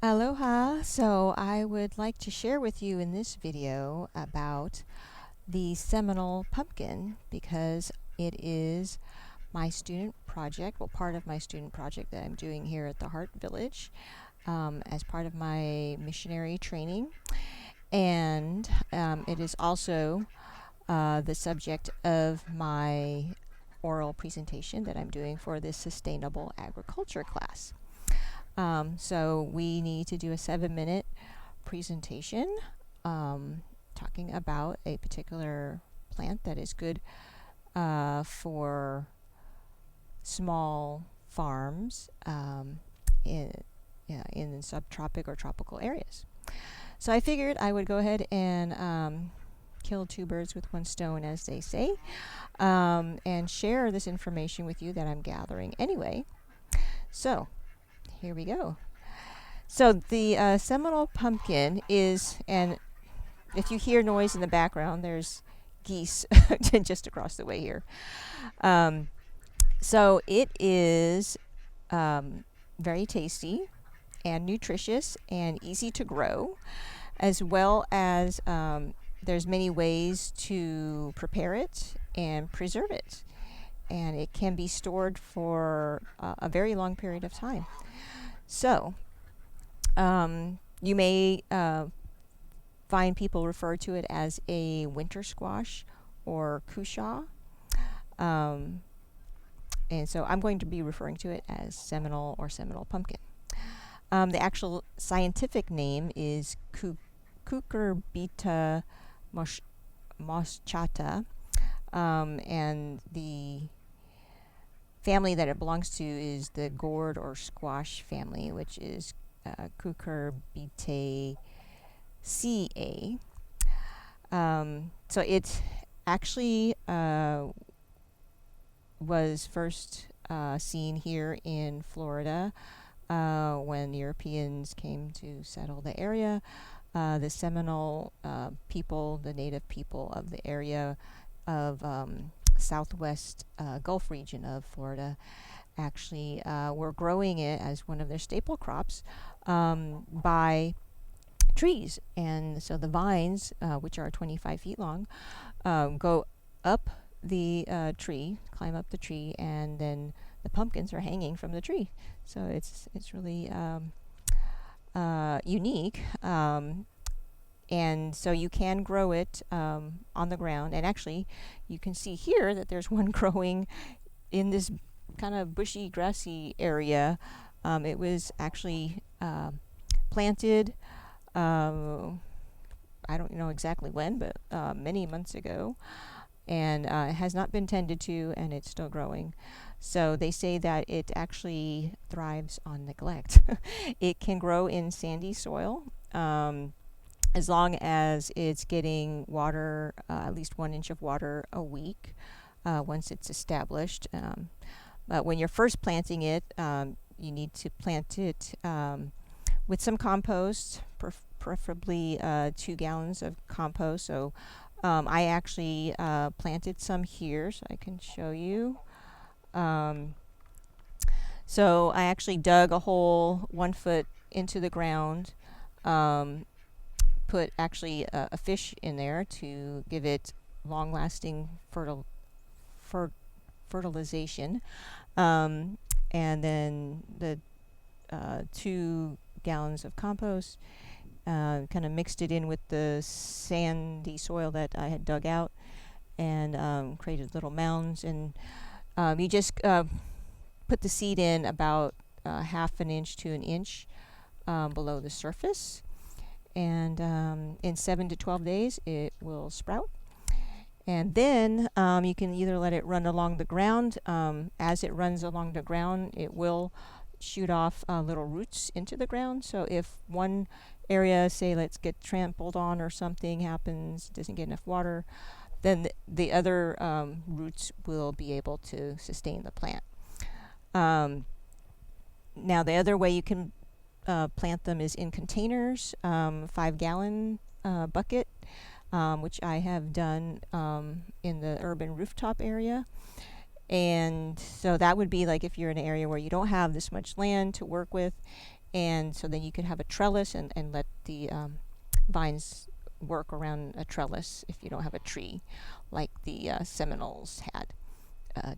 Aloha! So I would like to share with you in this video about the Seminole pumpkin because it is my student project, well, part of my student project that I'm doing here at the Heart Village as part of my missionary training. And it is also the subject of my oral presentation that I'm doing for this sustainable agriculture class. So we need to do a 7-minute presentation talking about a particular plant that is good for small farms in subtropic or tropical areas. So I figured I would go ahead and kill two birds with one stone, as they say, and share this information with you that I'm gathering anyway. So here we go. So the Seminole pumpkin is, and if you hear noise in the background, there's geese just across the way here. So it is very tasty and nutritious and easy to grow, as well as there's many ways to prepare it and preserve it. And it can be stored for a very long period of time. So you may find people refer to it as a winter squash or cushaw. And so I'm going to be referring to it as Seminole or Seminole pumpkin. The actual scientific name is Cucurbita moschata, and the family that it belongs to is the gourd or squash family, which is Cucurbitaceae. So it actually was first seen here in Florida when Europeans came to settle the area. The Seminole people, the native people of the area of southwest Gulf region of Florida, actually were growing it as one of their staple crops by trees. And so the vines, which are 25 feet long, go up the tree, climb up the tree, and then the pumpkins are hanging from the tree. So it's really unique. And so you can grow it on the ground. And actually, you can see here that there's one growing in this kind of bushy, grassy area. It was actually planted, I don't know exactly when, but many months ago. And it has not been tended to, and it's still growing. So they say that it actually thrives on neglect. It can grow in sandy soil as long as it's getting water, at least 1 inch of water a week once it's established. But when you're first planting it, you need to plant it with some compost, preferably 2 gallons of compost. So I actually planted some here, so I can show you. So I actually dug a hole 1 foot into the ground, put actually a fish in there to give it long-lasting fertilization, and then the 2 gallons of compost. Kind of mixed it in with the sandy soil that I had dug out, and created little mounds. And you just put the seed in about 1/2 inch to 1 inch below the surface. And in 7 to 12 days, it will sprout. And then you can either let it run along the ground. As it runs along the ground, it will shoot off little roots into the ground. So if one area, say, let's get trampled on or something happens, doesn't get enough water, then the other roots will be able to sustain the plant. Now the other way you can plant them is in containers, 5-gallon bucket, which I have done in the urban rooftop area. And so that would be like if you're in an area where you don't have this much land to work with, And so then you could have a trellis and let the vines work around a trellis if you don't have a tree like the Seminoles had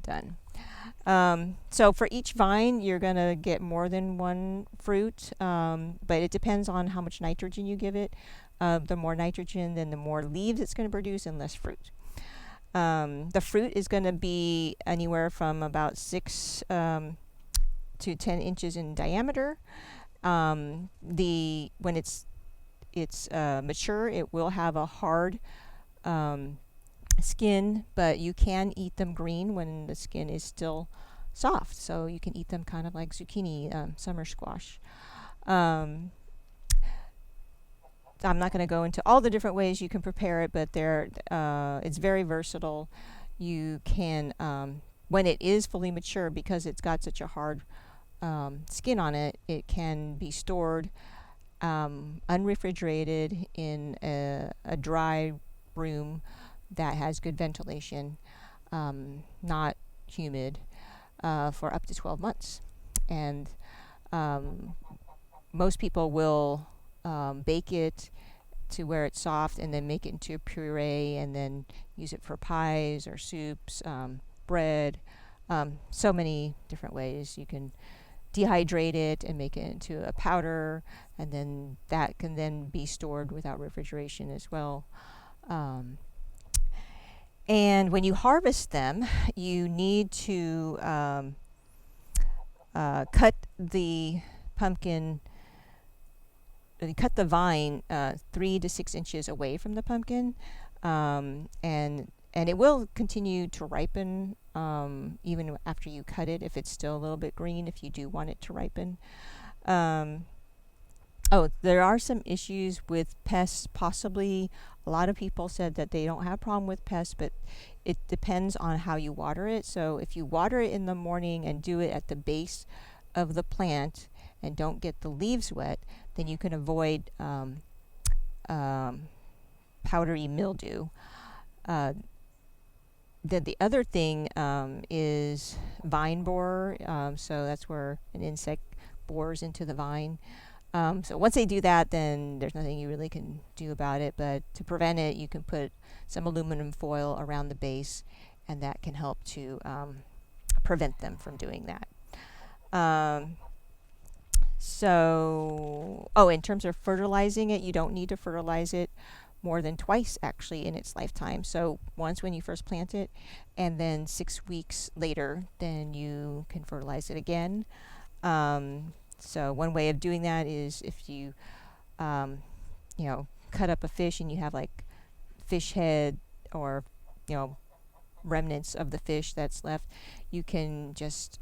done. So for each vine, you're going to get more than one fruit, but it depends on how much nitrogen you give it. The more nitrogen, then the more leaves it's going to produce and less fruit. The fruit is going to be anywhere from about 6 to 10 inches in diameter. When it's mature, it will have a hard skin, but you can eat them green when the skin is still soft. So you can eat them kind of like zucchini, summer squash. I'm not going to go into all the different ways you can prepare it, but it's very versatile. You can, when it is fully mature, because it's got such a hard skin on it, it can be stored unrefrigerated in a dry room that has good ventilation, not humid, for up to 12 months. And most people will bake it to where it's soft and then make it into a puree and then use it for pies or soups, bread, so many different ways. You can dehydrate it and make it into a powder, and then that can then be stored without refrigeration as well. And when you harvest them, you need to cut the pumpkin, cut the vine 3 to 6 inches away from the pumpkin, and it will continue to ripen even after you cut it if it's still a little bit green, if you do want it to ripen. There are some issues with pests, possibly. A lot of people said that they don't have a problem with pests, but it depends on how you water it. So if you water it in the morning and do it at the base of the plant and don't get the leaves wet, then you can avoid powdery mildew. The other thing is vine borer. So that's where an insect bores into the vine. So once they do that, then there's nothing you really can do about it. But to prevent it, you can put some aluminum foil around the base, and that can help to prevent them from doing that. In terms of fertilizing it, you don't need to fertilize it more than twice actually in its lifetime. So once when you first plant it, and then 6 weeks later, then you can fertilize it again. So one way of doing that is if you, cut up a fish and you have like fish head or, remnants of the fish that's left, you can just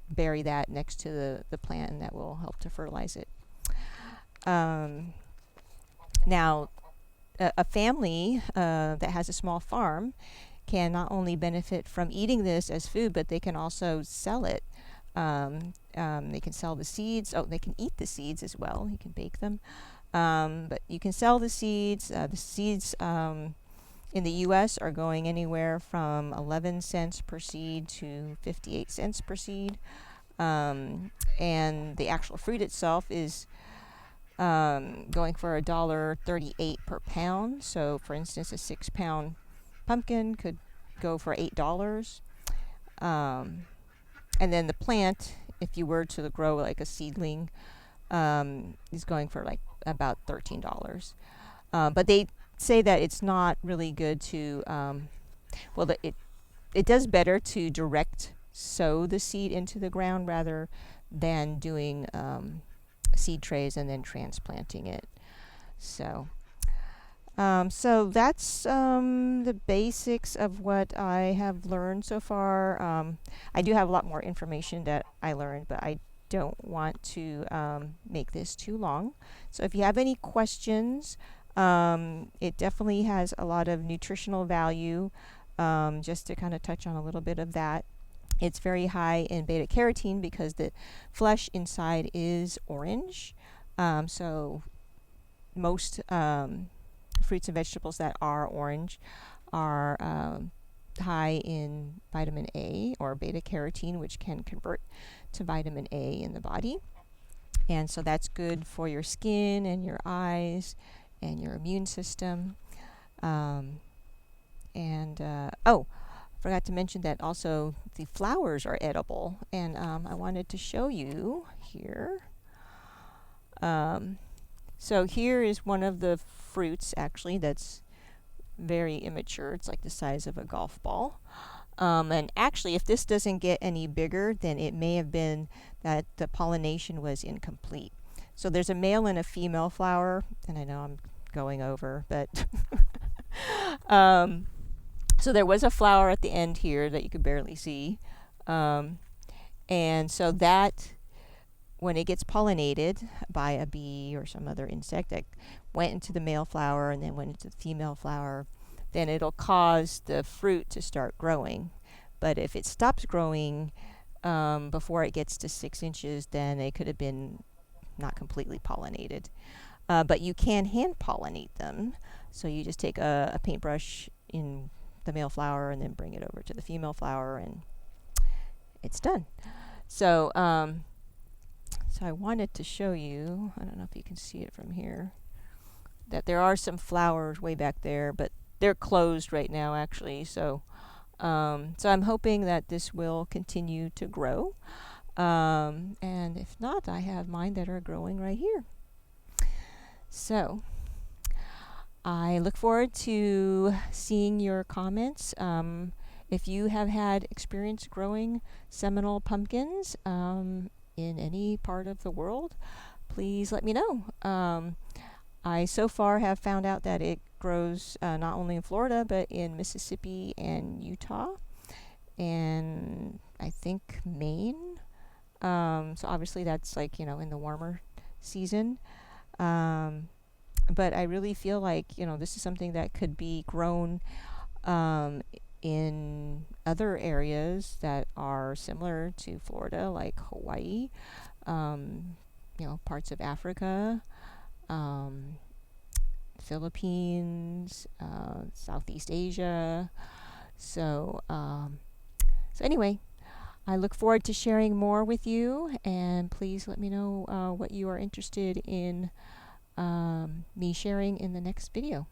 bury that next to the plant, and that will help to fertilize it. Now, a family that has a small farm can not only benefit from eating this as food, but they can also sell it. They can sell the seeds. They can eat the seeds as well. You can bake them. But you can sell the seeds. The seeds in the U.S. are going anywhere from 11 cents per seed to 58 cents per seed. And the actual fruit itself is going for $1.38 per pound. So, for instance, a 6-pound pumpkin could go for $8. And then the plant, if you were to grow like a seedling, is going for like about $13. But they say that it's not really good to, it does better to direct sow the seed into the ground rather than doing seed trays and then transplanting it. So that's the basics of what I have learned so far. I do have a lot more information that I learned, but I don't want to make this too long. So if you have any questions, it definitely has a lot of nutritional value. Just to kind of touch on a little bit of that. It's very high in beta carotene because the flesh inside is orange. So most fruits and vegetables that are orange are high in vitamin A or beta carotene, which can convert to vitamin A in the body. And so that's good for your skin and your eyes and your immune system. Oh, forgot to mention that also the flowers are edible. And I wanted to show you here. So here is one of the fruits actually that's very immature. It's like the size of a golf ball. And actually, if this doesn't get any bigger, then it may have been that the pollination was incomplete. So there's a male and a female flower, and I know I'm going over, but so there was a flower at the end here that you could barely see. And so that, when it gets pollinated by a bee or some other insect that went into the male flower and then went into the female flower, then it'll cause the fruit to start growing. But if it stops growing before it gets to 6 inches, then it could have been not completely pollinated. But you can hand pollinate them. So you just take a paintbrush in the male flower and then bring it over to the female flower, and it's done. So, so I wanted to show you, I don't know if you can see it from here, that there are some flowers way back there, but they're closed right now actually. So I'm hoping that this will continue to grow. And if not, I have mine that are growing right here. So I look forward to seeing your comments. If you have had experience growing Seminole pumpkins in any part of the world, please let me know. I so far have found out that it grows not only in Florida, but in Mississippi and Utah, and I think Maine. So obviously that's like, in the warmer season. But I really feel like, this is something that could be grown in other areas that are similar to Florida, like Hawaii, parts of Africa, Philippines, Southeast Asia. So anyway, I look forward to sharing more with you, and please let me know what you are interested in me sharing in the next video.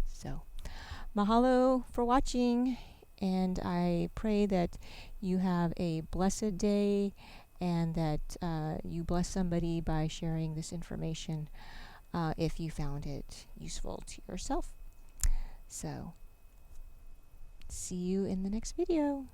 So, mahalo for watching, and I pray that you have a blessed day and that you bless somebody by sharing this information if you found it useful to yourself. So, see you in the next video.